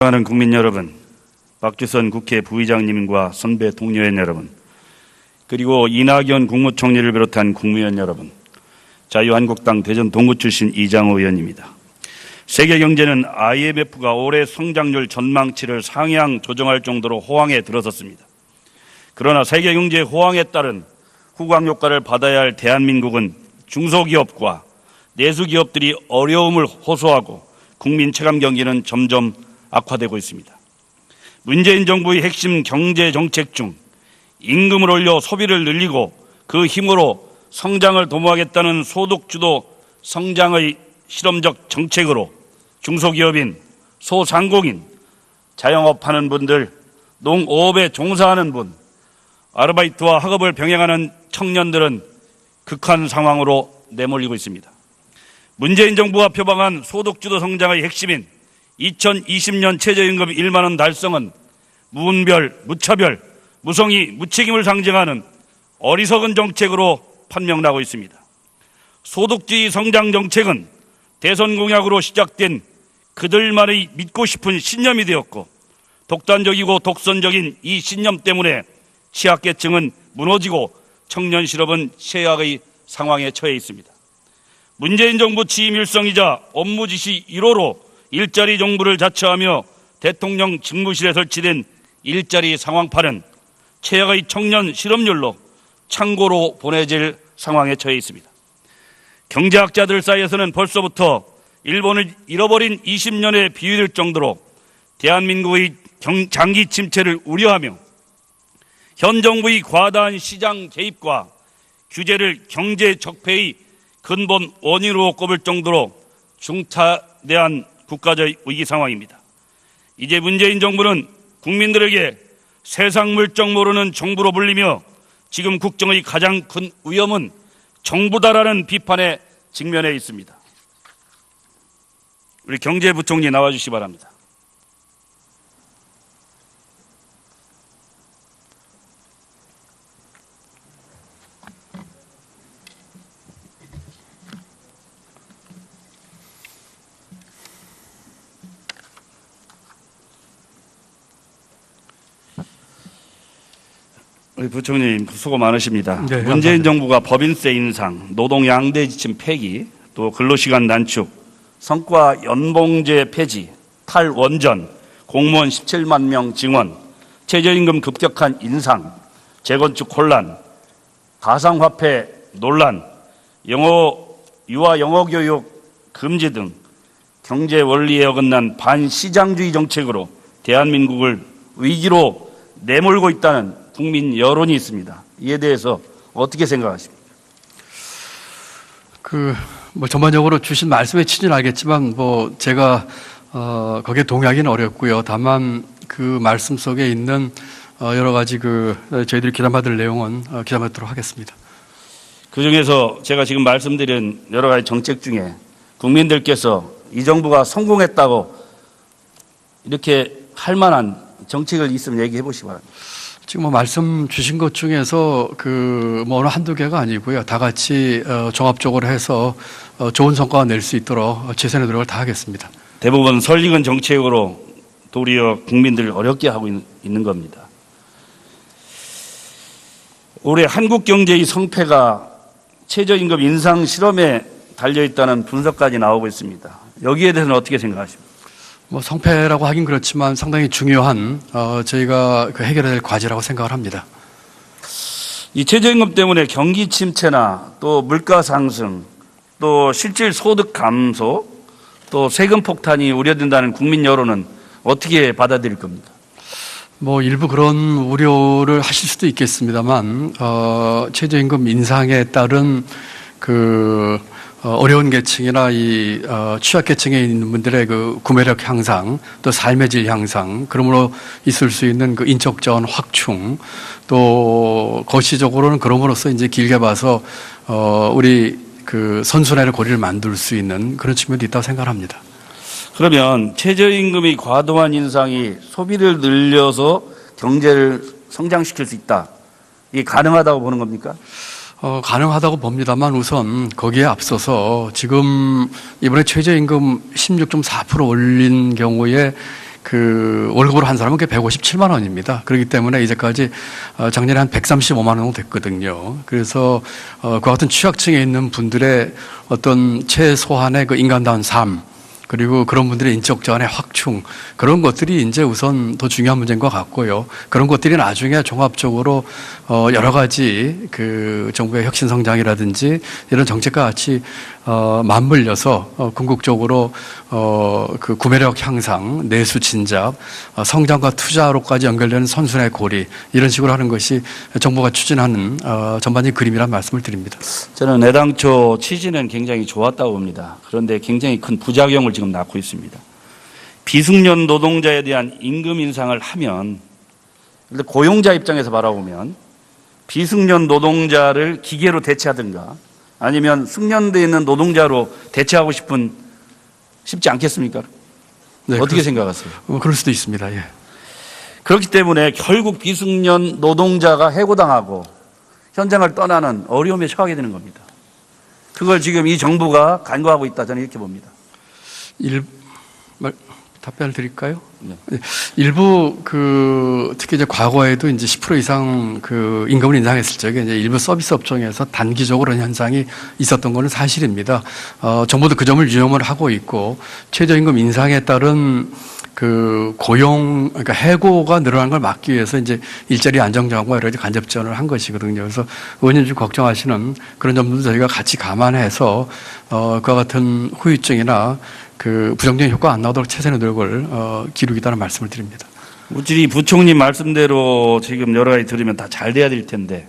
하는 국민 여러분, 박주선 국회 부의장님과 선배 동료연 여러분, 그리고 이낙연 국무총리를 비롯한 국무위원 여러분, 자유한국당 대전 동구 출신 이장호 의원입니다. 세계 경제는 IMF가 올해 성장률 전망치를 상향 조정할 정도로 호황에 들어섰습니다. 그러나 세계 경제 호황에 따른 후광 효과를 받아야 할 대한민국은 중소기업과 내수기업들이 어려움을 호소하고 국민 체감 경기는 점점 악화되고 있습니다. 문재인 정부의 핵심 경제 정책 중 임금을 올려 소비를 늘리고 그 힘으로 성장을 도모하겠다는 소득주도 성장의 실험적 정책으로 중소기업인, 소상공인, 자영업하는 분들, 농업에 종사하는 분, 아르바이트와 학업을 병행하는 청년들은 극한 상황으로 내몰리고 있습니다. 문재인 정부가 표방한 소득주도 성장의 핵심인 2020년 최저임금 1만 원 달성은 무분별, 무차별, 무성의, 무책임을 상징하는 어리석은 정책으로 판명나고 있습니다. 소득주의 성장 정책은 대선 공약으로 시작된 그들만의 믿고 싶은 신념이 되었고 독단적이고 독선적인 이 신념 때문에 취약계층은 무너지고 청년 실업은 최악의 상황에 처해 있습니다. 문재인 정부 취임 일성이자 업무 지시 1호로 일자리 정부를 자처하며 대통령 직무실에 설치된 일자리 상황판은 최악의 청년 실업률로 창고로 보내질 상황에 처해 있습니다. 경제학자들 사이에서는 벌써부터 일본을 잃어버린 20년에 비유될 정도로 대한민국의 장기 침체를 우려하며 현 정부의 과다한 시장 개입과 규제를 경제 적폐의 근본 원인으로 꼽을 정도로 중차대한 국가적 위기 상황입니다. 이제 문재인 정부는 국민들에게 세상 물정 모르는 정부로 불리며 지금 국정의 가장 큰 위험은 정부다라는 비판에 직면해 있습니다. 우리 경제부총리 나와주시기 바랍니다. 우리 부총리님 수고 많으십니다. 네, 문재인 정부가 법인세 인상, 노동 양대 지침 폐기, 또 근로시간 단축, 성과 연봉제 폐지, 탈원전, 공무원 17만 명 증원, 최저임금 급격한 인상, 재건축 혼란, 가상화폐 논란, 유아 영어 교육 금지 등 경제 원리에 어긋난 반시장주의 정책으로 대한민국을 위기로 내몰고 있다는 국민 여론이 있습니다. 이에 대해서 어떻게 생각하십니까? 전반적으로 주신 말씀에 친절하겠지만, 제가, 거기에 동의하기는 어렵고요. 다만, 그 말씀 속에 있는, 여러 가지 저희들이 기담아들 내용은 기담하도록 하겠습니다. 그 중에서 제가 지금 말씀드린 여러 가지 정책 중에 국민들께서 이 정부가 성공했다고 이렇게 할 만한 정책을 있으면 얘기해 보시기 바랍니다. 지금 말씀 주신 것 중에서 어느 한두 개가 아니고요. 다 같이 종합적으로 해서 좋은 성과가 낼 수 있도록 최선의 노력을 다하겠습니다. 대부분 설익은 정책으로 도리어 국민들을 어렵게 하고 있는 겁니다. 올해 한국 경제의 성패가 최저임금 인상 실험에 달려있다는 분석까지 나오고 있습니다. 여기에 대해서는 어떻게 생각하십니까? 성패라고 하긴 그렇지만 상당히 중요한 저희가 해결해야 될 과제라고 생각을 합니다. 이 최저임금 때문에 경기 침체나 또 물가 상승, 또 실질 소득 감소, 또 세금 폭탄이 우려된다는 국민 여론은 어떻게 받아들일 겁니까? 일부 그런 우려를 하실 수도 있겠습니다만 최저임금 인상에 따른 어려운 계층이나 이 취약계층에 있는 분들의 구매력 향상, 또 삶의 질 향상, 그러므로 있을 수 있는 인적 자원 확충, 또 거시적으로는 그럼으로써 이제 길게 봐서 우리 선순환의 고리를 만들 수 있는 그런 측면도 있다고 생각합니다. 그러면 최저임금의 과도한 인상이 소비를 늘려서 경제를 성장시킬 수 있다. 이게 가능하다고 보는 겁니까? 가능하다고 봅니다만 우선 거기에 앞서서 지금 이번에 최저임금 16.4% 올린 경우에 그 월급으로 한 사람은 157만 원입니다. 그렇기 때문에 이제까지 작년에 한 135만 원 정도 됐거든요. 그래서 그와 같은 취약층에 있는 분들의 어떤 최소한의 그 인간다운 삶, 그리고 그런 분들의 인적 자원의 확충, 그런 것들이 이제 우선 더 중요한 문제인 것 같고요. 그런 것들이 나중에 종합적으로 여러 가지 그 정부의 혁신 성장이라든지 이런 정책과 같이 맞물려서 궁극적으로 그 구매력 향상, 내수 진작, 성장과 투자로까지 연결되는 선순환의 고리, 이런 식으로 하는 것이 정부가 추진하는 전반적인 그림이라는 말씀을 드립니다. 저는 애당초 취지는 굉장히 좋았다고 봅니다. 그런데 굉장히 큰 부작용을 지금 낳고 있습니다. 비숙련 노동자에 대한 임금 인상을 하면, 고용자 입장에서 바라보면 비숙련 노동자를 기계로 대체하든가 아니면 숙련되어 있는 노동자로 대체하고 싶지 않겠습니까? 네, 어떻게 생각하세요? 그럴 수도 있습니다. 예. 그렇기 때문에 결국 비숙련 노동자가 해고당하고 현장을 떠나는 어려움에 처하게 되는 겁니다. 그걸 지금 이 정부가 간과하고 있다, 저는 이렇게 봅니다. 답변을 드릴까요? 네. 일부 특히 이제 과거에도 이제 10% 이상 그 임금을 인상했을 적에 이제 일부 서비스 업종에서 단기적으로 그런 현상이 있었던 것은 사실입니다. 정부도 그 점을 유념을 하고 있고, 최저임금 인상에 따른 그 그러니까 해고가 늘어난 걸 막기 위해서 이제 일자리 안정장과 여러 가지 간접 지원을 한 것이거든요. 그래서 의원님 좀 걱정하시는 그런 점들도 저희가 같이 감안해서 그와 같은 후유증이나 그 부정적인 효과 안 나오도록 최선의 노력을 기울이겠다는 말씀을 드립니다. 우리 부총리 말씀대로 지금 여러 가지 들으면 다 잘 돼야 될 텐데,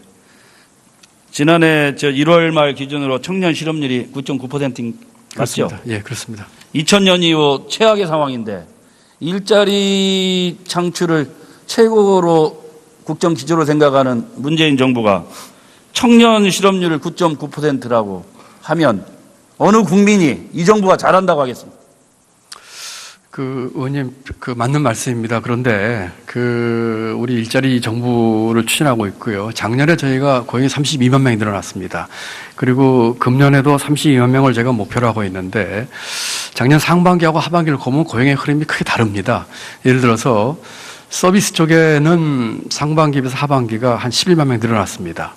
지난해 1월 말 기준으로 청년 실업률이 9.9% 맞죠? 예, 그렇습니다. 2000년 이후 최악의 상황인데 일자리 창출을 최고로 국정 기조로 생각하는 문재인 정부가 청년 실업률을 9.9%라고 하면 어느 국민이 이 정부가 잘한다고 하겠습니까? 의원님, 맞는 말씀입니다. 그런데 우리 일자리 정부를 추진하고 있고요. 작년에 저희가 거의 32만 명이 늘어났습니다. 그리고 금년에도 32만 명을 제가 목표로 하고 있는데, 작년 상반기하고 하반기를 보면 고용의 흐름이 크게 다릅니다. 예를 들어서 서비스 쪽에는 상반기에서 하반기가 한 11만 명 늘어났습니다.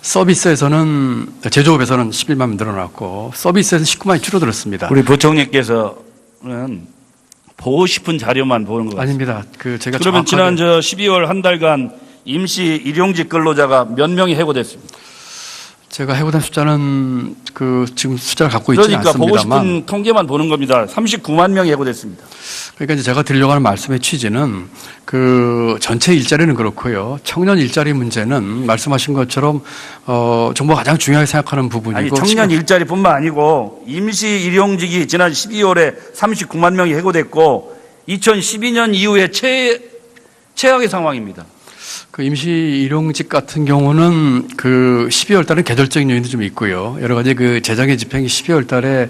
서비스에서는, 제조업에서는 11만 명 늘어났고, 서비스에서는 19만이 줄어들었습니다. 우리 부총리께서는 보고 싶은 자료만 보는 것 같습니다. 아닙니다. 제가 그러면 지난 12월 한 달간 임시 일용직 근로자가 몇 명이 해고됐습니다. 제가 해고된 숫자는 지금 숫자를 갖고 있지는 그러니까 않습니다만, 보고 싶은 통계만 보는 겁니다. 39만 명이 해고됐습니다. 그러니까 이제 제가 드리려고 하는 말씀의 취지는 전체 일자리는 그렇고요. 청년 일자리 문제는 말씀하신 것처럼 정부가 가장 중요하게 생각하는 부분이고, 아니, 청년 일자리뿐만 아니고 임시 일용직이 지난 12월에 39만 명이 해고됐고 2012년 이후에 최악의 상황입니다. 임시 일용직 같은 경우는 12월 달은 계절적인 요인도 좀 있고요. 여러 가지 재정의 집행이 12월 달에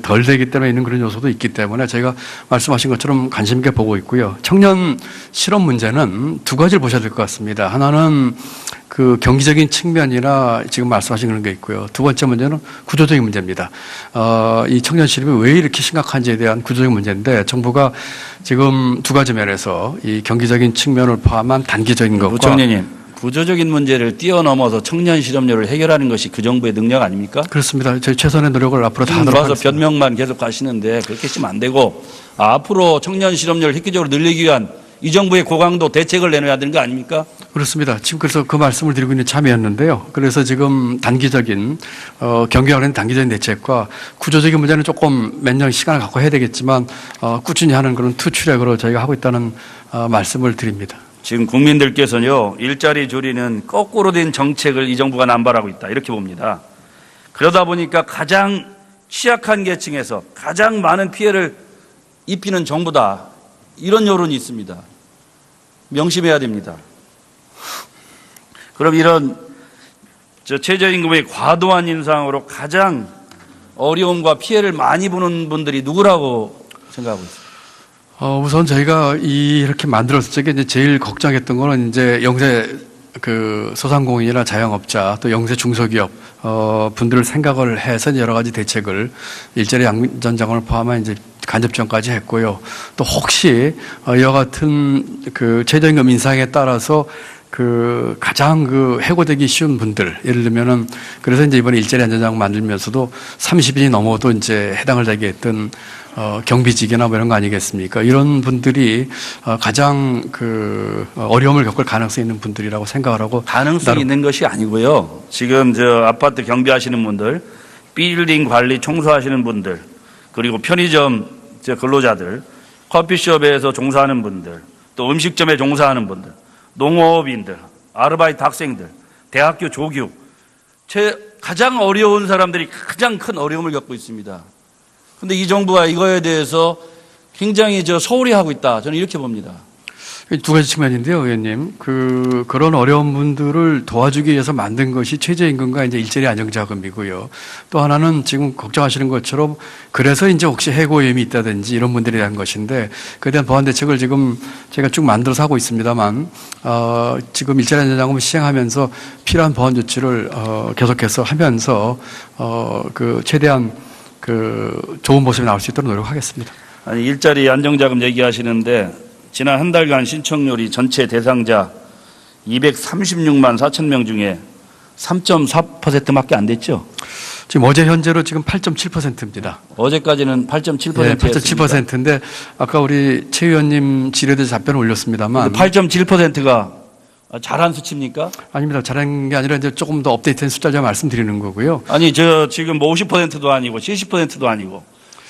덜 되기 때문에 있는 그런 요소도 있기 때문에 저희가 말씀하신 것처럼 관심 있게 보고 있고요. 청년 실업 문제는 두 가지를 보셔야 될 것 같습니다. 하나는 경기적인 측면이나 지금 말씀하신 그런 게 있고요. 두 번째 문제는 구조적인 문제입니다. 이 청년 실업이 왜 이렇게 심각한지에 대한 구조적인 문제인데, 정부가 지금 두 가지 면에서 이 경기적인 측면을 포함한 단기적인 것과, 부총리님, 구조적인 문제를 뛰어넘어서 청년 실업률을 해결하는 것이 그 정부의 능력 아닙니까? 그렇습니다. 저희 최선의 노력을 앞으로 다 하도록 와서 하겠습니다. 변명만 계속 하시는데 그렇게 하시면 안 되고, 앞으로 청년 실업률을 획기적으로 늘리기 위한 이 정부의 고강도 대책을 내놔야 되는 거 아닙니까? 그렇습니다. 지금 그래서 그 말씀을 드리고 있는 참이었는데요. 그래서 지금 단기적인 경계하는 단기적인 대책과 구조적인 문제는 조금 몇 년 시간을 갖고 해야 되겠지만 꾸준히 하는 그런 투출액으로 저희가 하고 있다는 말씀을 드립니다. 지금 국민들께서는요, 일자리 조리는 거꾸로 된 정책을 이 정부가 남발하고 있다, 이렇게 봅니다. 그러다 보니까 가장 취약한 계층에서 가장 많은 피해를 입히는 정부다, 이런 여론이 있습니다. 명심해야 됩니다. 그럼 이런 최저임금의 과도한 인상으로 가장 어려움과 피해를 많이 보는 분들이 누구라고 생각하고 있습니까? 우선 저희가 이렇게 만들었을 적에 이제 제일 걱정했던 거는 이제 영세 소상공인이나 자영업자 또 영세 중소기업 분들을 생각을 해서 여러 가지 대책을 일자리 안전자금을 포함한 이제 간접지원까지 했고요. 또 혹시 이와 같은 그 최저임금 인상에 따라서 그 가장 그 해고되기 쉬운 분들, 예를 들면은 그래서 이제 이번에 일자리 안전자금 만들면서도 30인이 넘어도 이제 해당을 되게 했던 경비직이나 뭐 이런 거 아니겠습니까? 이런 분들이 가장 그 어려움을 겪을 가능성이 있는 분들이라고 생각을 하고 가능성이 있는 것이 아니고요. 지금 저 아파트 경비하시는 분들, 빌딩 관리 청소하시는 분들, 그리고 편의점 근로자들, 커피숍에서 종사하는 분들, 또 음식점에 종사하는 분들, 농업인들, 아르바이트 학생들, 대학교 조교, 가장 어려운 사람들이 가장 큰 어려움을 겪고 있습니다. 그런데 이 정부가 이거에 대해서 굉장히 소홀히 하고 있다. 저는 이렇게 봅니다. 두 가지 측면인데요, 의원님. 그런 어려운 분들을 도와주기 위해서 만든 것이 최저임금과 이제 일자리 안정자금이고요. 또 하나는 지금 걱정하시는 것처럼 그래서 이제 혹시 해고 위험이 있다든지 이런 분들에 대한 것인데 그에 대한 보완 대책을 지금 제가 쭉 만들어서 하고 있습니다만, 지금 일자리 안정자금을 시행하면서 필요한 보완 조치를 계속해서 하면서 최대한 좋은 모습이 나올 수 있도록 노력하겠습니다. 아니, 일자리 안정자금 얘기하시는데 지난 한 달간 신청률이 전체 대상자 236만 4천 명 중에 3.4%밖에 안 됐죠. 지금 어제 현재로 지금 8.7%입니다. 어제까지는 8.7%였습니다. 네, 8.7%인데 아까 우리 최 의원님 질의에 대해서 답변을 올렸습니다만 8.7%가 잘한 수치입니까? 아닙니다. 잘한 게 아니라 이제 조금 더 업데이트된 숫자를 제가 말씀드리는 거고요. 아니, 지금 뭐 50%도 아니고 70%도 아니고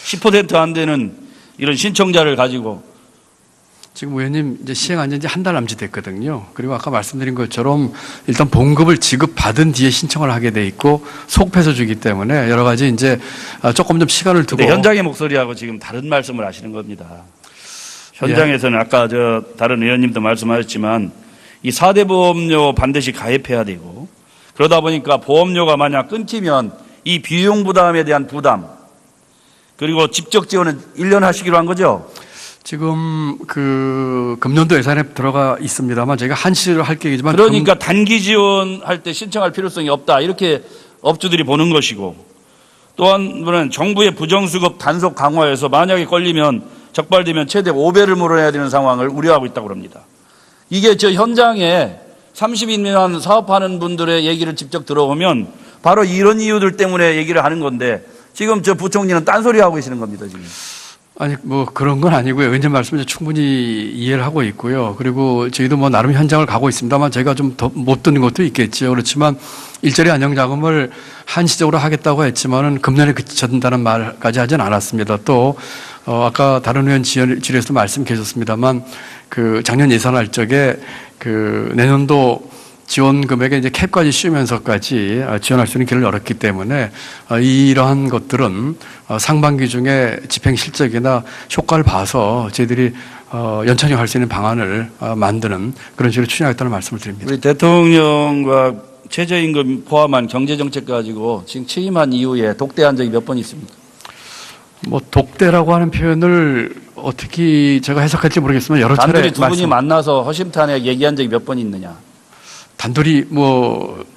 10% 안 되는 이런 신청자를 가지고 지금 의원님 이제 시행한 지 한 달 남짓 됐거든요. 그리고 아까 말씀드린 것처럼 일단 봉급을 지급받은 뒤에 신청을 하게 돼 있고 속패서 주기 때문에 여러 가지 이제 조금 좀 시간을 두고. 현장의 목소리하고 지금 다른 말씀을 하시는 겁니다. 현장에서는 아까 다른 의원님도 말씀하셨지만 이 4대 보험료 반드시 가입해야 되고 그러다 보니까 보험료가 만약 끊기면 이 비용 부담에 대한 부담 그리고 직접 지원은 1년 하시기로 한 거죠? 지금 금년도 예산에 들어가 있습니다만 저희가 한시를 할 계획이지만 그러니까 단기 지원할 때 신청할 필요성이 없다 이렇게 업주들이 보는 것이고 또 한 분은 정부의 부정수급 단속 강화해서 만약에 걸리면 적발되면 최대 5배를 물어내야 되는 상황을 우려하고 있다고 합니다. 이게 현장에 30인 미만 사업하는 분들의 얘기를 직접 들어보면 바로 이런 이유들 때문에 얘기를 하는 건데 지금 부총리는 딴소리 하고 계시는 겁니다, 지금. 아니, 뭐 그런 건 아니고요. 의원님 말씀을 충분히 이해를 하고 있고요. 그리고 저희도 뭐 나름 현장을 가고 있습니다만 제가 좀 더 못 듣는 것도 있겠죠. 그렇지만 일자리 안정자금을 한시적으로 하겠다고 했지만은 금년에 그쳐진다는 말까지 하진 않았습니다. 또, 아까 다른 의원 질의에서도 말씀 계셨습니다만 작년 예산할 적에 내년도 지원 금액에 이제 캡까지 씌우면서까지 지원할 수 있는 길을 열었기 때문에 이러한 것들은 상반기 중에 집행 실적이나 효과를 봐서 저희들이 연착륙할 수 있는 방안을 만드는 그런 식으로 추진하겠다는 말씀을 드립니다. 우리 대통령과 최저임금 포함한 경제정책 가지고 지금 취임한 이후에 독대한 적이 몇 번 있습니까? 뭐 독대라고 하는 표현을 어떻게 제가 해석할지 모르겠지만 여러 차례 단둘이 두 분이 만나서 허심탄회하게 얘기한 적이 몇 번 있느냐? 단둘이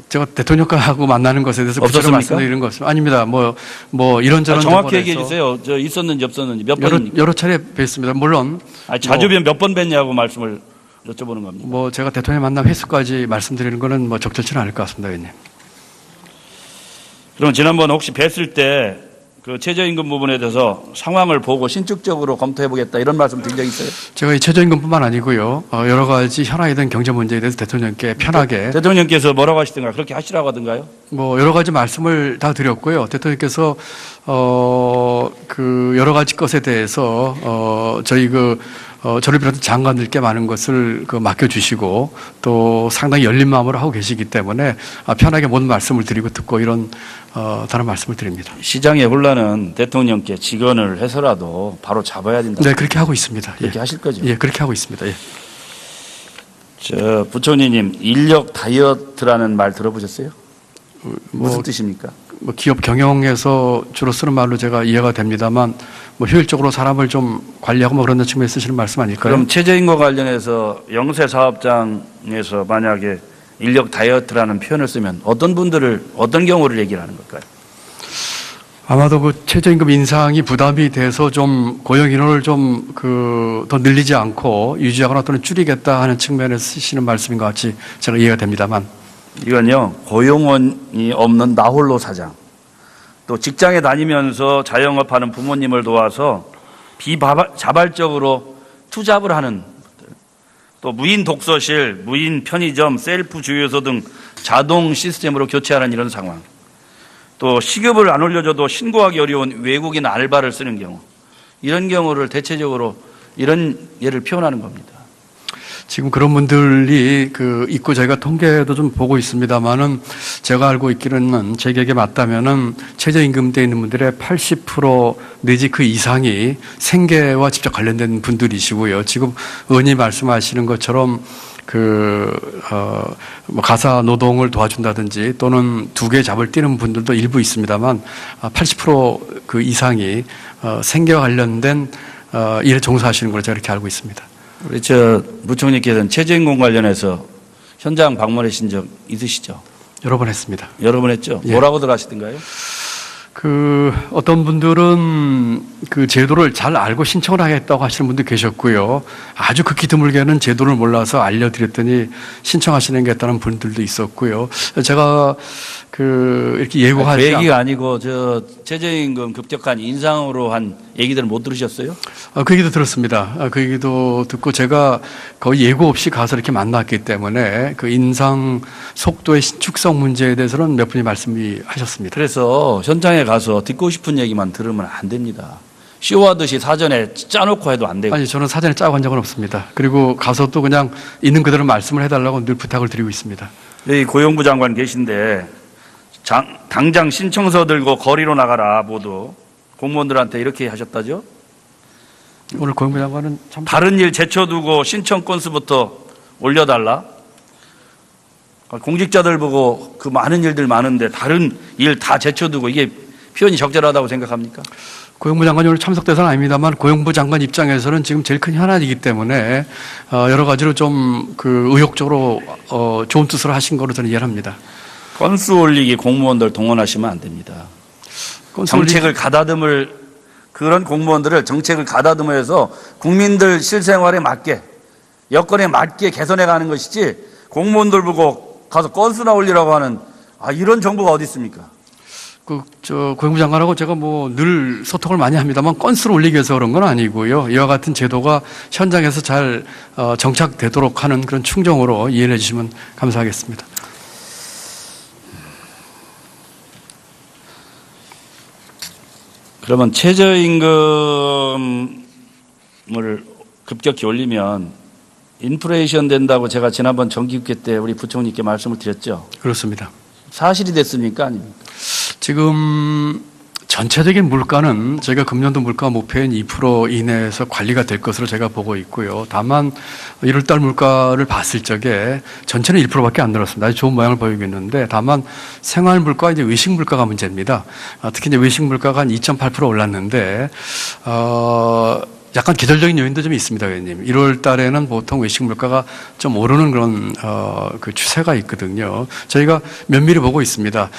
제가 대통령하고 만나는 것에 대해서 구체적으로 말씀드리는 것은 아닙니다. 뭐 이런저런 정확히 얘기해 주세요. 있었는지 없었는지 몇 번 여러 차례 뵀습니다. 물론 자주 뵈면 몇 번 뵀냐고 말씀을 여쭤보는 겁니다. 제가 대통령 만남 횟수까지 말씀드리는 거는 적절치는 않을 것 같습니다, 의원님. 그럼 지난번 혹시 뵀을 때 최저임금 부분에 대해서 상황을 보고 신축적으로 검토해 보겠다 이런 말씀 드린 적 있어요? 제가 이 최저임금뿐만 아니고요. 여러 가지 현안이 된 경제 문제에 대해서 대통령께 편하게. 대통령께서 뭐라고 하시던가 그렇게 하시라고 하던가요? 여러 가지 말씀을 다 드렸고요. 대통령께서 여러 가지 것에 대해서 저희 저를 비롯한 장관들께 많은 것을 맡겨주시고 또 상당히 열린 마음으로 하고 계시기 때문에 편하게 모든 말씀을 드리고 듣고 이런 다른 말씀을 드립니다. 시장의 혼란은 대통령께 직언을 해서라도 바로 잡아야 된다. 네, 그렇게 하고 있습니다. 그렇게 하실 거죠? 예, 그렇게 하고 있습니다. 예. 부총리님, 인력 다이어트라는 말 들어보셨어요? 무슨 뜻입니까? 기업 경영에서 주로 쓰는 말로 제가 이해가 됩니다만 효율적으로 사람을 좀 관리하고 그런 측면에 쓰시는 말씀 아닐까요? 그럼 최저임금 관련해서 영세 사업장에서 만약에 인력 다이어트라는 표현을 쓰면 어떤 분들을 어떤 경우를 얘기를 하는 걸까요? 아마도 그 최저임금 인상이 부담이 돼서 좀 고용 인원을 좀 더 늘리지 않고 유지하거나 또는 줄이겠다 하는 측면에서 쓰시는 말씀인 것 같이 제가 이해가 됩니다만. 이건요, 고용원이 없는 나홀로 사장, 또 직장에 다니면서 자영업하는 부모님을 도와서 비자발적으로 투잡을 하는 분들, 또 무인 독서실, 무인 편의점, 셀프 주유소 등 자동 시스템으로 교체하는 이런 상황, 또 시급을 안 올려줘도 신고하기 어려운 외국인 알바를 쓰는 경우, 이런 경우를 대체적으로 이런 예를 표현하는 겁니다. 지금 그런 분들이 있고 저희가 통계도 좀 보고 있습니다만은 제가 알고 있기로는 제 기억에 맞다면은 최저임금대에 있는 분들의 80% 내지 그 이상이 생계와 직접 관련된 분들이시고요. 지금 의원님 말씀하시는 것처럼 뭐 가사 노동을 도와준다든지 또는 두 개 잡을 뛰는 분들도 일부 있습니다만 80% 이상이 생계와 관련된 일에 종사하시는 걸로 제가 이렇게 알고 있습니다. 우리 부총리께서는 최저임금 관련해서 현장 방문하신 적 있으시죠? 여러 번 했습니다. 여러 번 했죠? 예. 뭐라고들 하시던가요? 어떤 분들은 그 제도를 잘 알고 신청을 하겠다고 하시는 분도 계셨고요. 아주 극히 드물게는 제도를 몰라서 알려드렸더니 신청하시는 게 있다는 분들도 있었고요. 제가 이렇게 예고하지 그 얘기가 아니고 최저임금 급격한 인상으로 한 얘기들은 못 들으셨어요? 그 얘기도 들었습니다. 그 얘기도 듣고 제가 거의 예고 없이 가서 이렇게 만났기 때문에 그 인상 속도의 신축성 문제에 대해서는 몇 분이 말씀하셨습니다. 그래서 현장에 가서 듣고 싶은 얘기만 들으면 안 됩니다. 쇼하듯이 사전에 짜놓고 해도 안 되고. 아니, 저는 사전에 짜고 한 적은 없습니다. 그리고 가서 또 그냥 있는 그대로 말씀을 해달라고 늘 부탁을 드리고 있습니다. 여기 고용부 장관 계신데 당장 신청서 들고 거리로 나가라 모두 공무원들한테 이렇게 하셨다죠? 오늘 고용부 장관은 참 다른 일 제쳐두고 신청 건수부터 올려달라. 공직자들 보고 그 많은 일들 많은데 다른 일 다 제쳐두고 이게 표현이 적절하다고 생각합니까? 고용부 장관이 오늘 참석돼서는 아닙니다만 고용부 장관 입장에서는 지금 제일 큰 현안이기 때문에 여러 가지로 좀 의욕적으로 좋은 뜻으로 하신 거로 저는 이해를 합니다. 건수 올리기 공무원들 동원하시면 안 됩니다. 정책을 가다듬을 그런 공무원들을 정책을 가다듬어서 국민들 실생활에 맞게 여건에 맞게 개선해 가는 것이지 공무원들 보고 가서 건수나 올리라고 하는 이런 정부가 어디 있습니까? 고용부 장관하고 제가 뭐 늘 소통을 많이 합니다만 건수를 올리기 위해서 그런 건 아니고요. 이와 같은 제도가 현장에서 잘 정착되도록 하는 그런 충정으로 이해해 주시면 감사하겠습니다. 그러면 최저임금을 급격히 올리면 인플레이션 된다고 제가 지난번 정기국회 때 우리 부총리께 말씀을 드렸죠. 그렇습니까? 사실이 됐습니까? 아닙니까? 지금 전체적인 물가는 저희가 금년도 물가 목표인 2% 이내에서 관리가 될 것으로 제가 보고 있고요. 다만 1월달 물가를 봤을 적에 전체는 1%밖에 안 늘었습니다. 아주 좋은 모양을 보이고 있는데 다만 생활 물가, 이제 외식 물가가 문제입니다. 특히 이제 외식 물가가 한 2.8% 올랐는데 약간 계절적인 요인도 좀 있습니다, 의원님. 1월 달에는 보통 외식 물가가 좀 오르는 그런 추세가 있거든요. 저희가 면밀히 보고 있습니다.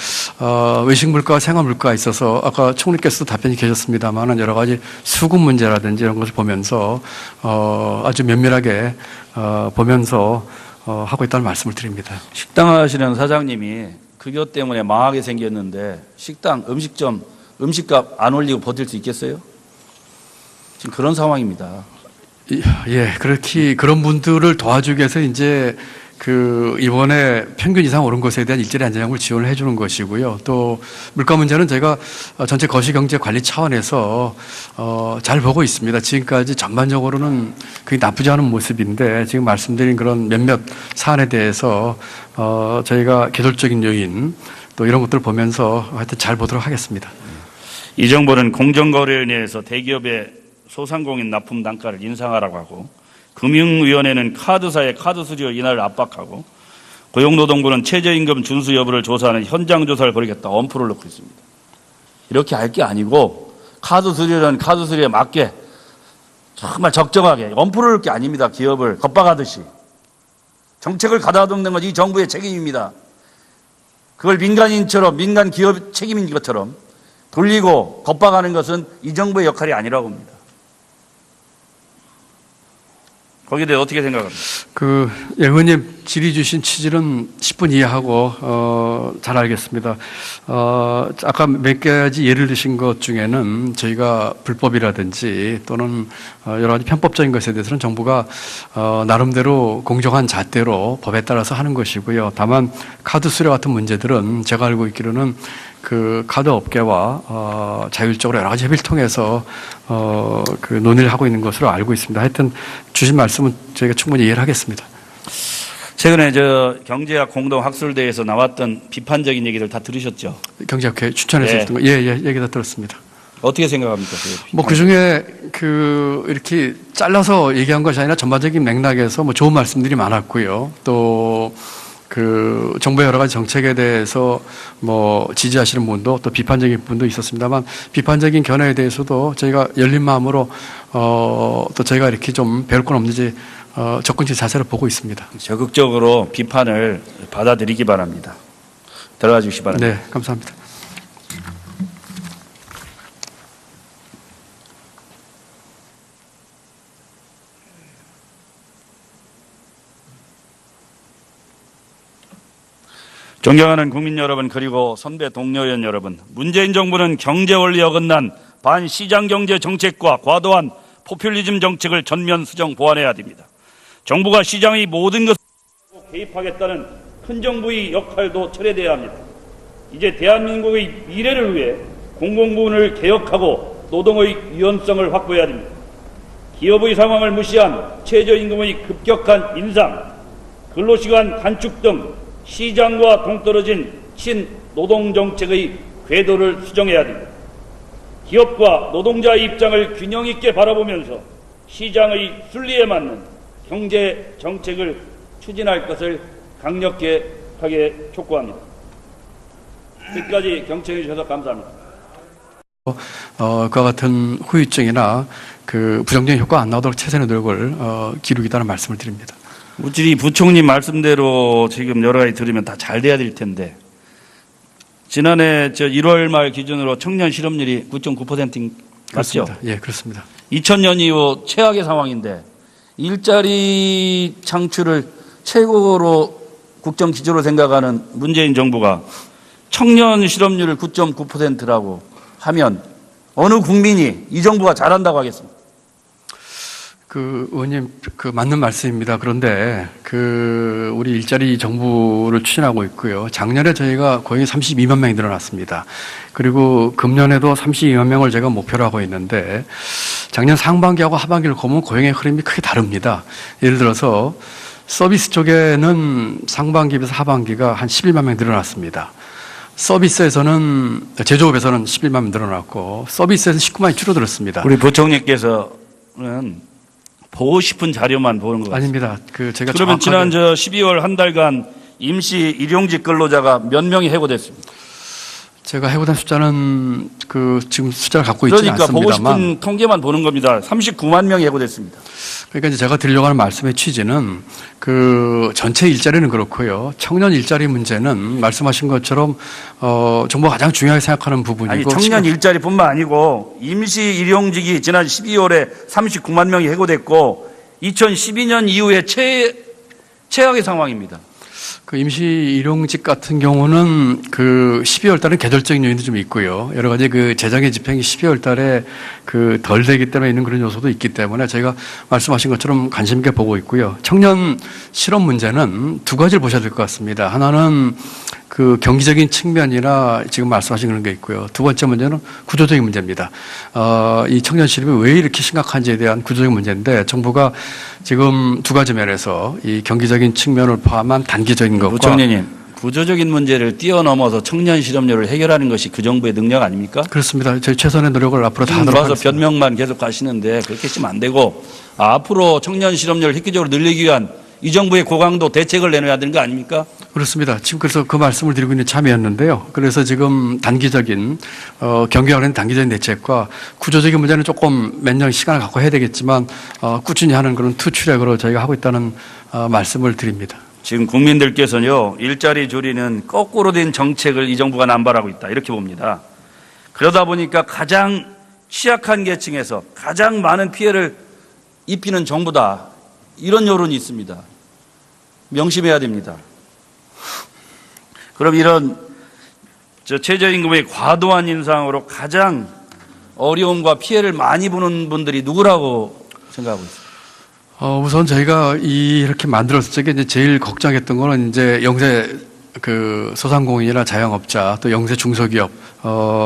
외식 물가와 생활 물가가 있어서 아까 총리께서도 답변이 계셨습니다만은 여러 가지 수급 문제라든지 이런 것을 보면서 아주 면밀하게 보면서 하고 있다는 말씀을 드립니다. 식당 하시는 사장님이 급여 때문에 망하게 생겼는데 식당, 음식점, 음식값 안 올리고 버틸 수 있겠어요? 지금 그런 상황입니다. 예, 그런 분들을 도와주기 위해서 이제 이번에 평균 이상 오른 것에 대한 일자리 안전장을 지원을 해주는 것이고요. 또 물가 문제는 저희가 전체 거시경제 관리 차원에서 잘 보고 있습니다. 지금까지 전반적으로는 그게 나쁘지 않은 모습인데 지금 말씀드린 그런 몇몇 사안에 대해서 저희가 계절적인 요인 또 이런 것들을 보면서 하여튼 잘 보도록 하겠습니다. 이 정부는 공정거래위원회에서 대기업의 소상공인 납품 단가를 인상하라고 하고 금융위원회는 카드사의 카드 수수료 인하를 압박하고 고용노동부는 최저임금 준수 여부를 조사하는 현장조사를 벌이겠다 엄포를 넣고 있습니다. 이렇게 할 게 아니고 카드 수수료는 카드 수수료에 맞게 정말 적정하게 엄포를 넣을 게 아닙니다. 기업을 겁박하듯이. 정책을 가다듬는 건 이 정부의 책임입니다. 그걸 민간인처럼 민간 기업 책임인 것처럼 돌리고 겁박하는 것은 이 정부의 역할이 아니라고 봅니다. 거기에 대해 어떻게 생각합니까? 의원님 질의 주신 취지는 10분 이해하고 잘 알겠습니다. 아까 몇 가지 예를 드신 것 중에는 저희가 불법이라든지 또는 여러 가지 편법적인 것에 대해서는 정부가 나름대로 공정한 잣대로 법에 따라서 하는 것이고요. 다만 카드 수수료 같은 문제들은 제가 알고 있기로는 그 카드 업계와 자율적으로 여러 가지 협의를 통해서 그 논의를 하고 있는 것으로 알고 있습니다. 하여튼 주신 말씀은 저희가 충분히 이해를 하겠습니다. 최근에 경제학 공동학술대회에서 나왔던 비판적인 얘기들 다 들으셨죠? 경제학회 추천해서 예. 했던 거, 얘기 다 들었습니다. 어떻게 생각합니까? 그 중에 이렇게 잘라서 얘기한 것이 아니라 전반적인 맥락에서 좋은 말씀들이 많았고요. 또 정부의 여러 가지 정책에 대해서 지지하시는 분도 또 비판적인 분도 있었습니다만 비판적인 견해에 대해서도 저희가 열린 마음으로 또 저희가 이렇게 좀 배울 건 없는지 적극적 자세로 보고 있습니다. 적극적으로 비판을 받아들이기 바랍니다. 들어가 주시기 바랍니다. 네, 감사합니다. 존경하는 국민 여러분, 그리고 선배 동료 의원 여러분, 문재인 정부는 경제 원리에 어긋난 반시장 경제 정책과 과도한 포퓰리즘 정책을 전면 수정 보완해야 됩니다. 정부가 시장의 모든 것을 개입하겠다는 큰 정부의 역할도 철회돼야 합니다. 이제 대한민국의 미래를 위해 공공부문을 개혁하고 노동의 유연성을 확보해야 됩니다. 기업의 상황을 무시한 최저임금의 급격한 인상, 근로시간 단축 등 시장과 동떨어진 친노동정책의 궤도를 수정해야 됩니다. 기업과 노동자의 입장을 균형 있게 바라보면서 시장의 순리에 맞는 경제 정책을 추진할 것을 강력하게 촉구합니다. 끝까지 경청해 주셔서 감사합니다. 그와 같은 후유증이나 부정적인 효과가 안 나오도록 최선의 노력을 기울이겠다는 말씀을 드립니다. 우리 부총리 말씀대로 지금 여러 가지 들으면 다 잘 돼야 될 텐데, 지난해 1월 말 기준으로 청년 실업률이 9.9%인 맞죠? 그렇습니다. 예, 그렇습니다. 2000년 이후 최악의 상황인데 일자리 창출을 최고로 국정 기조로 생각하는 문재인 정부가 청년 실업률을 9.9%라고 하면 어느 국민이 이 정부가 잘한다고 하겠습니까? 의원님, 맞는 말씀입니다. 그런데, 우리 일자리 정부를 추진하고 있고요. 작년에 저희가 고용이 32만 명이 늘어났습니다. 그리고 금년에도 32만 명을 제가 목표로 하고 있는데, 작년 상반기하고 하반기를 보면 고용의 흐름이 크게 다릅니다. 예를 들어서, 서비스 쪽에는 상반기에서 하반기가 한 11만 명 늘어났습니다. 서비스에서는, 제조업에서는 11만 명 늘어났고, 서비스에서는 19만이 줄어들었습니다. 우리 부총리께서는 보고 싶은 자료만 보는 것 같습니다. 아닙니다. 제가 그러면 지난 12월 한 달간 임시 일용직 근로자가 몇 명이 해고됐습니다. 제가 해고된 숫자는 지금 숫자를 갖고 있지는 그러니까 않습니다만. 보고 싶은 통계만 보는 겁니다. 39만 명이 해고됐습니다. 그러니까 이제 제가 드리려고 하는 말씀의 취지는 전체 일자리는 그렇고요. 청년 일자리 문제는 말씀하신 것처럼 정부가 가장 중요하게 생각하는 부분이고. 아니, 청년 일자리뿐만 아니고 임시 일용직이 지난 12월에 39만 명이 해고됐고 2012년 이후에 최악의 상황입니다. 임시 일용직 같은 경우는 12월 달은 계절적인 요인도 좀 있고요. 여러 가지 재정의 집행이 12월 달에 덜 되기 때문에 있는 그런 요소도 있기 때문에 저희가 말씀하신 것처럼 관심 있게 보고 있고요. 청년 실업 문제는 두 가지를 보셔야 될 것 같습니다. 하나는 경기적인 측면이나 지금 말씀하신 그런 게 있고요. 두 번째 문제는 구조적인 문제입니다. 이 청년 실업이 왜 이렇게 심각한지에 대한 구조적인 문제인데 정부가 지금 두 가지 면에서 이 경기적인 측면을 포함한 단기적인 것과 부총리님, 구조적인 문제를 뛰어넘어서 청년 실업률을 해결하는 것이 그 정부의 능력 아닙니까? 그렇습니다. 저희 최선의 노력을 앞으로 다 지금 하도록 와서 하겠습니다. 변명만 계속 하시는데 그렇게 하시면 안 되고 앞으로 청년 실업률을 획기적으로 늘리기 위한 이 정부의 고강도 대책을 내놓아야 되는 거 아닙니까? 그렇습니다. 지금 그래서 그 말씀을 드리고 있는 참이었는데요. 그래서 지금 단기적인 경기와 관련 단기적인 대책과 구조적인 문제는 조금 몇 년 시간을 갖고 해야 되겠지만 꾸준히 하는 그런 투출력으로 저희가 하고 있다는 말씀을 드립니다. 지금 국민들께서는요, 일자리 줄이는 거꾸로 된 정책을 이 정부가 남발하고 있다 이렇게 봅니다. 그러다 보니까 가장 취약한 계층에서 가장 많은 피해를 입히는 정부다. 이런 여론이 있습니다. 명심해야 됩니다. 그럼 이런 최저임금의 과도한 인상으로 가장 어려움과 피해를 많이 보는 분들이 누구라고 생각하고 있습니다? 우선 저희가 이렇게 만들었을 적에 이제 제일 걱정했던 거는 이제 영세 소상공인이나 자영업자 또 영세 중소기업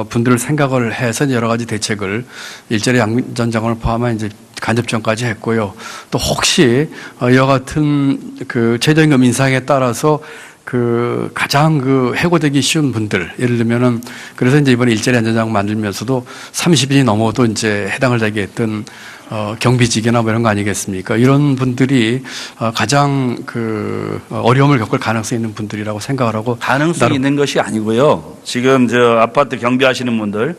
분들을 생각을 해서 여러 가지 대책을 일자리 안전장을 포함한 이제 간접지원까지 했고요. 또 혹시 이와 같은 최저임금 인상에 따라서 가장 해고되기 쉬운 분들, 예를 들면은, 그래서 이제 이번에 일자리 안전장 만들면서도 30인이 넘어도 이제 해당을 되게 했던, 경비직이나 뭐 이런 거 아니겠습니까? 이런 분들이 가장 어려움을 겪을 가능성이 있는 분들이라고 생각을 하고. 가능성이 있는 것이 아니고요. 지금 아파트 경비하시는 분들,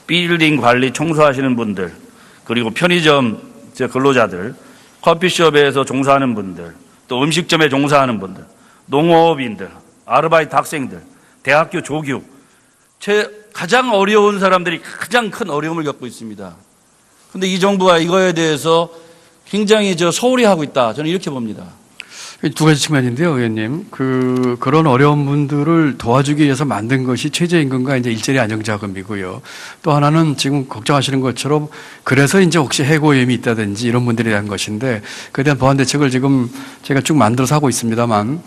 빌딩 관리 청소하시는 분들, 그리고 편의점 근로자들, 커피숍에서 종사하는 분들, 또 음식점에 종사하는 분들, 농업인들, 아르바이트 학생들, 대학교 조교, 가장 어려운 사람들이 가장 큰 어려움을 겪고 있습니다. 그런데 이 정부가 이거에 대해서 굉장히 소홀히 하고 있다. 저는 이렇게 봅니다. 두 가지 측면인데요, 의원님. 그런 어려운 분들을 도와주기 위해서 만든 것이 최저임금과 이제 일자리 안정자금이고요. 또 하나는 지금 걱정하시는 것처럼 그래서 이제 혹시 해고 위험이 있다든지 이런 분들에 대한 것인데 그에 대한 보완 대책을 지금 제가 쭉 만들어서 하고 있습니다만,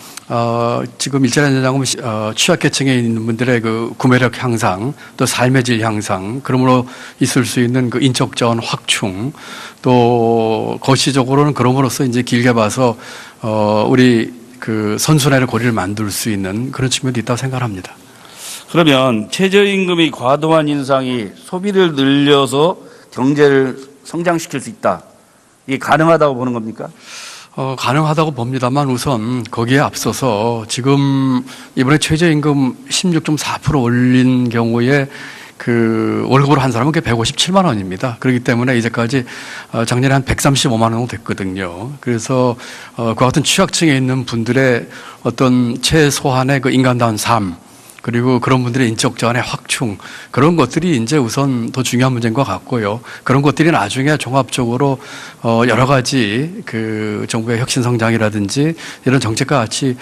지금 일자리 안정자금은 취약계층에 있는 분들의 구매력 향상, 또 삶의 질 향상, 그러므로 있을 수 있는 인적 자원 확충, 또 거시적으로는 그럼으로써 이제 길게 봐서 우리 선순환의 고리를 만들 수 있는 그런 측면도 있다고 생각합니다. 그러면 최저임금이 과도한 인상이 소비를 늘려서 경제를 성장시킬 수 있다. 이게 가능하다고 보는 겁니까? 가능하다고 봅니다만 우선 거기에 앞서서 지금 이번에 최저임금 16.4% 올린 경우에 월급으로 한 사람은 157만 원입니다. 그렇기 때문에 이제까지 작년에 한 135만 원 정도 됐거든요. 그래서 그와 같은 취약층에 있는 분들의 어떤 최소한의 인간다운 삶, 그리고 그런 분들의 인적 자원의 확충, 그런 것들이 이제 우선 더 중요한 문제인 것 같고요. 그런 것들이 나중에 종합적으로 여러 가지 정부의 혁신 성장이라든지 이런 정책과 같이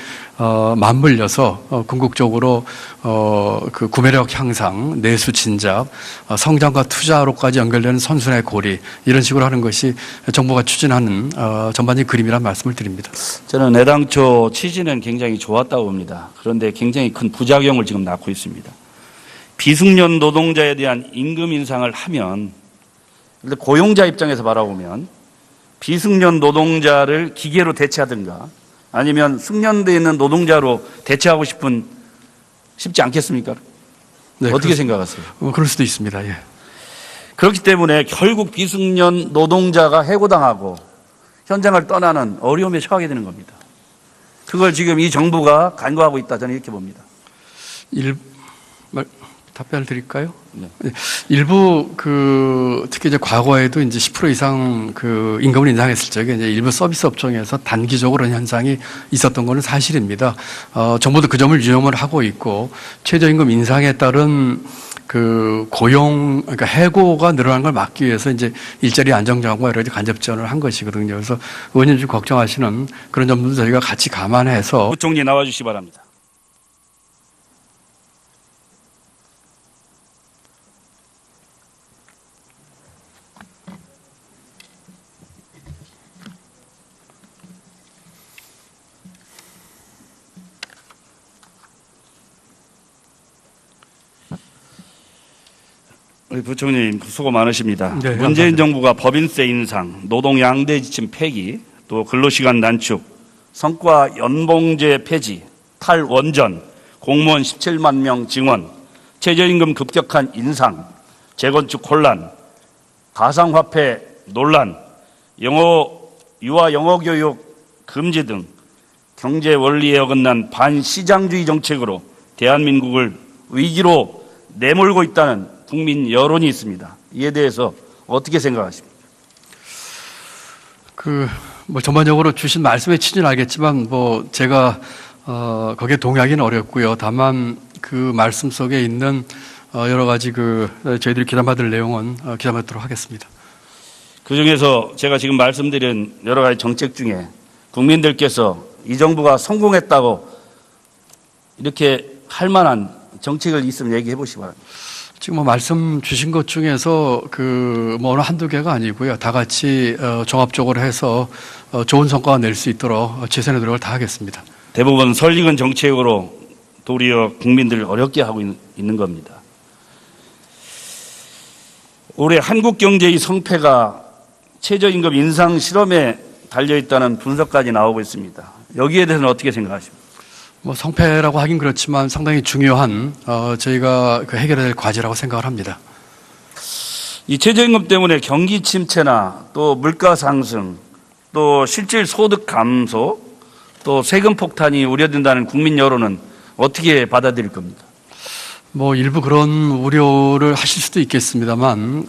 맞물려서 궁극적으로 구매력 향상, 내수 진작, 성장과 투자로까지 연결되는 선순환의 고리, 이런 식으로 하는 것이 정부가 추진하는 전반적인 그림이라는 말씀을 드립니다. 저는 애당초 취지는 굉장히 좋았다고 봅니다. 그런데 굉장히 큰 부작용을 지금 낳고 있습니다. 비숙련 노동자에 대한 임금 인상을 하면, 고용자 입장에서 바라보면 비숙련 노동자를 기계로 대체하든가 아니면 숙련되어 있는 노동자로 대체하고 싶지 않겠습니까? 네, 어떻게 생각하세요? 그럴 수도 있습니다. 예. 그렇기 때문에 결국 비숙련 노동자가 해고당하고 현장을 떠나는 어려움에 처하게 되는 겁니다. 그걸 지금 이 정부가 간과하고 있다. 저는 이렇게 봅니다. 답변을 드릴까요? 네. 일부 특히 이제 과거에도 이제 10% 이상 임금을 인상했을 적에 이제 일부 서비스 업종에서 단기적으로 그런 현상이 있었던 것은 사실입니다. 정부도 그 점을 유념을 하고 있고 최저임금 인상에 따른 그러니까 해고가 늘어난 걸 막기 위해서 이제 일자리 안정장과 여러 가지 간접 지원을 한 것이거든요. 그래서 의원님 걱정하시는 그런 점도 저희가 같이 감안해서. 부총리 나와주시기 바랍니다. 우리 부총리님 수고 많으십니다. 네, 문재인 감사합니다. 정부가 법인세 인상, 노동 양대 지침 폐기, 또 근로시간 단축, 성과 연봉제 폐지, 탈원전, 공무원 17만 명 증원, 최저임금 급격한 인상, 재건축 혼란, 가상화폐 논란, 유아 영어 교육 금지 등 경제 원리에 어긋난 반시장주의 정책으로 대한민국을 위기로 내몰고 있다는 국민 여론이 있습니다. 이에 대해서 어떻게 생각하십니까? 전반적으로 주신 말씀의 취지는 알겠지만, 제가, 거기에 동의하기는 어렵고요. 다만 그 말씀 속에 있는, 여러 가지 저희들이 기담받을 내용은 기담받도록 하겠습니다. 그중에서 제가 지금 말씀드린 여러 가지 정책 중에 국민들께서 이 정부가 성공했다고 이렇게 할 만한 정책을 있으면 얘기해 보시기 바랍니다. 지금 말씀 주신 것 중에서 어느 한두 개가 아니고요. 다 같이 종합적으로 해서 좋은 성과가 낼 수 있도록 최선의 노력을 다하겠습니다. 대부분 설익은 정책으로 도리어 국민들을 어렵게 하고 있는 겁니다. 올해 한국 경제의 성패가 최저임금 인상 실험에 달려있다는 분석까지 나오고 있습니다. 여기에 대해서는 어떻게 생각하십니까? 성패라고 하긴 그렇지만 상당히 중요한 저희가 해결해야 될 과제라고 생각을 합니다. 이 최저임금 때문에 경기 침체나 또 물가 상승, 또 실질 소득 감소, 또 세금 폭탄이 우려된다는 국민 여론은 어떻게 받아들일 겁니까? 일부 그런 우려를 하실 수도 있겠습니다만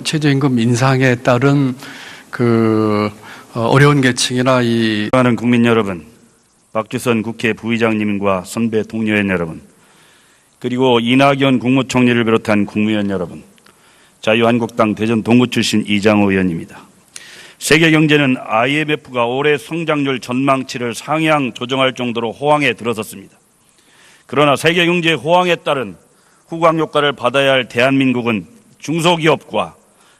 최저임금 인상에 따른 어려운 계층이나 하는 국민 여러분, 박주선 국회 부의장님과 선배 동료연 여러분, 그리고 이낙연 국무총리를 비롯한 국무위원 여러분, 자유한국당 대전 동구 출신 이장호 의원입니다. 세계 경제는 IMF가 올해 성장률 전망치를 상향 조정할 정도로 호황에 들어섰습니다. 그러나 세계 경제 호황에 따른 후광 효과를 받아야 할 대한민국은 중소기업과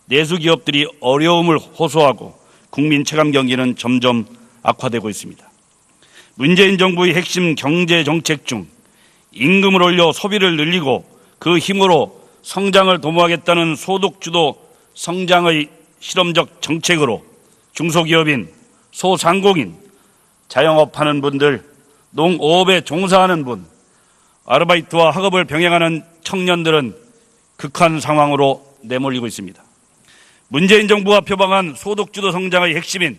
내수기업들이 어려움을 호소하고 국민 체감 경기는 점점 악화되고 있습니다. 문재인 정부의 핵심 경제 정책 중 임금을 올려 소비를 늘리고 그 힘으로 성장을 도모하겠다는 소득주도 성장의 실험적 정책으로 중소기업인, 소상공인, 자영업하는 분들, 농업에 종사하는 분, 아르바이트와 학업을 병행하는 청년들은 극한 상황으로 내몰리고 있습니다. 문재인 정부가 표방한 소득주도 성장의 핵심인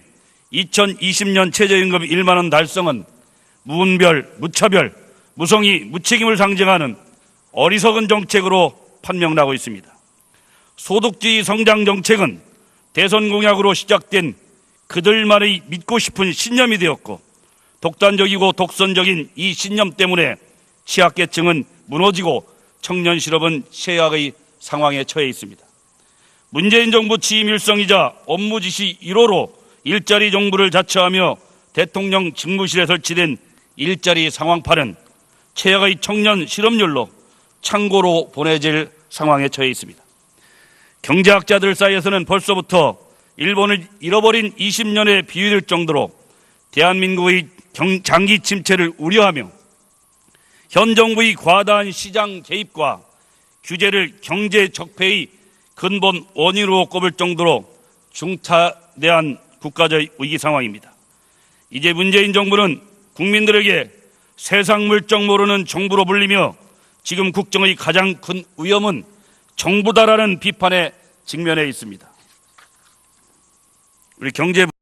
2020년 최저임금 1만 원 달성은 무분별, 무차별, 무성의, 무책임을 상징하는 어리석은 정책으로 판명나고 있습니다. 소득주의 성장 정책은 대선 공약으로 시작된 그들만의 믿고 싶은 신념이 되었고 독단적이고 독선적인 이 신념 때문에 취약계층은 무너지고 청년 실업은 최악의 상황에 처해 있습니다. 문재인 정부 취임 일성이자 업무 지시 1호로 일자리 정부를 자처하며 대통령 직무실에 설치된 일자리 상황판은 최악의 청년 실업률로 창고로 보내질 상황에 처해 있습니다. 경제학자들 사이에서는 벌써부터 일본을 잃어버린 20년에 비유될 정도로 대한민국의 장기 침체를 우려하며 현 정부의 과다한 시장 개입과 규제를 경제 적폐의 근본 원인으로 꼽을 정도로 중차대한 국가적 위기 상황입니다. 이제 문재인 정부는 국민들에게 세상 물정 모르는 정부로 불리며 지금 국정의 가장 큰 위험은 정부다라는 비판에 직면해 있습니다. 우리 경제